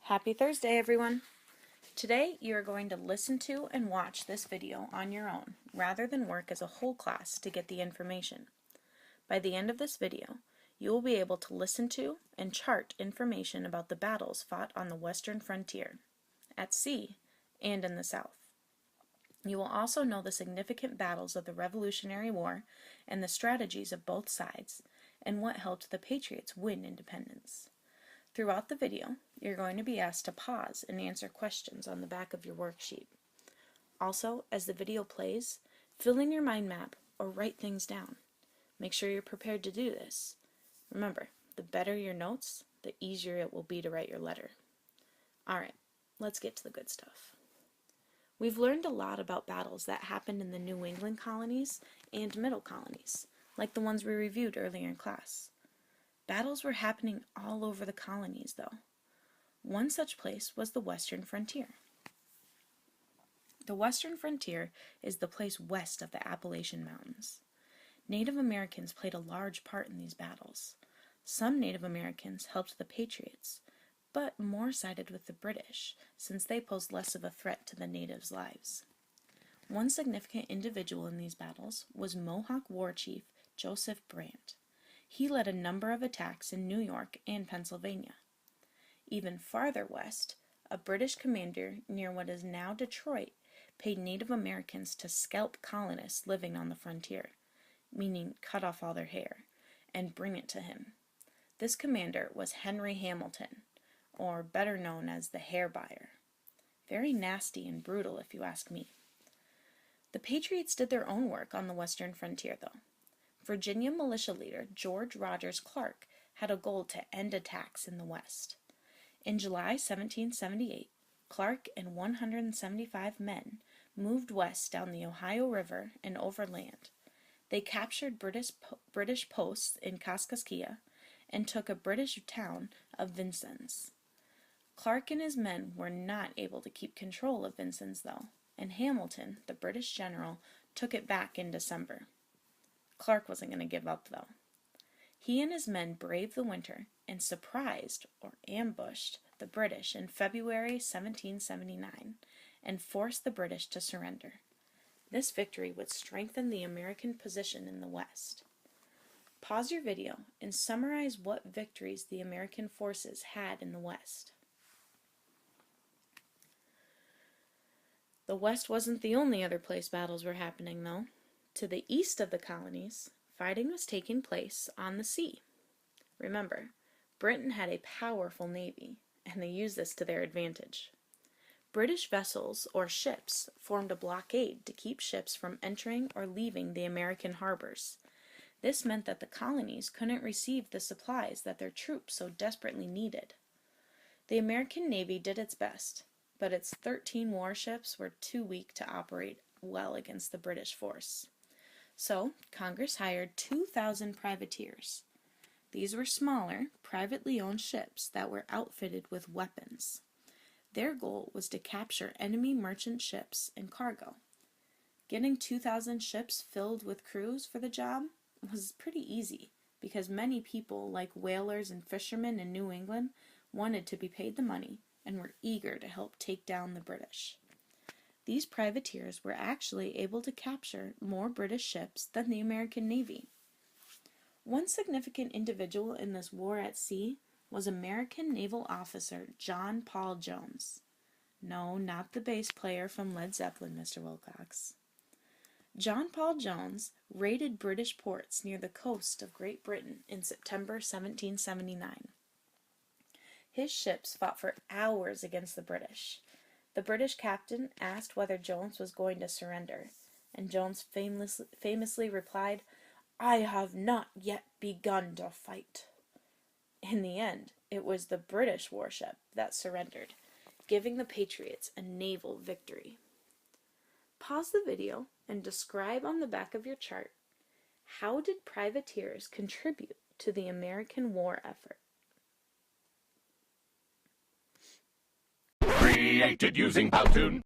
Happy Thursday, everyone! Today, you are going to listen to and watch this video on your own, rather than work as a whole class to get the information. By the end of this video, you will be able to listen to and chart information about the battles fought on the western frontier, at sea, and in the South. You will also know the significant battles of the Revolutionary War and the strategies of both sides, and what helped the Patriots win independence. Throughout the video, you're going to be asked to pause and answer questions on the back of your worksheet. Also, as the video plays, fill in your mind map or write things down. Make sure you're prepared to do this. Remember, the better your notes, the easier it will be to write your letter. Alright, let's get to the good stuff. We've learned a lot about battles that happened in the New England colonies and middle colonies, like the ones we reviewed earlier in class. Battles were happening all over the colonies, though. One such place was the western frontier. The western frontier is the place west of the Appalachian Mountains. Native Americans played a large part in these battles. Some Native Americans helped the Patriots, but more sided with the British, since they posed less of a threat to the natives' lives. One significant individual in these battles was Mohawk war chief Joseph Brant. He led a number of attacks in New York and Pennsylvania. Even farther west, a British commander near what is now Detroit paid Native Americans to scalp colonists living on the frontier, meaning cut off all their hair, and bring it to him. This commander was Henry Hamilton, or better known as the Hair Buyer. Very nasty and brutal, if you ask me. The Patriots did their own work on the western frontier, though. Virginia militia leader George Rogers Clark had a goal to end attacks in the West. In July 1778, Clark and 175 men moved west down the Ohio River and overland. They captured British posts in Kaskaskia and took a British town of Vincennes. Clark and his men were not able to keep control of Vincennes, though, and Hamilton, the British general, took it back in December. Clark wasn't going to give up, though. He and his men braved the winter and surprised, or ambushed, the British in February 1779 and forced the British to surrender. This victory would strengthen the American position in the West. Pause your video and summarize what victories the American forces had in the West. The West wasn't the only other place battles were happening, though. To the east of the colonies, fighting was taking place on the sea. Remember, Britain had a powerful navy, and they used this to their advantage. British vessels, or ships, formed a blockade to keep ships from entering or leaving the American harbors. This meant that the colonies couldn't receive the supplies that their troops so desperately needed. The American Navy did its best, but its 13 warships were too weak to operate well against the British force. So, Congress hired 2,000 privateers. These were smaller, privately owned ships that were outfitted with weapons. Their goal was to capture enemy merchant ships and cargo. Getting 2,000 ships filled with crews for the job was pretty easy, because many people, like whalers and fishermen in New England, wanted to be paid the money and were eager to help take down the British. These privateers were actually able to capture more British ships than the American Navy. One significant individual in this war at sea was American naval officer John Paul Jones. No, not the bass player from Led Zeppelin, Mr. Wilcox. John Paul Jones raided British ports near the coast of Great Britain in September 1779. His ships fought for hours against the British. The British captain asked whether Jones was going to surrender, and Jones famously replied, "I have not yet begun to fight." In the end, it was the British warship that surrendered, giving the Patriots a naval victory. Pause the video and describe on the back of your chart, how did privateers contribute to the American war effort? Created using Powtoon.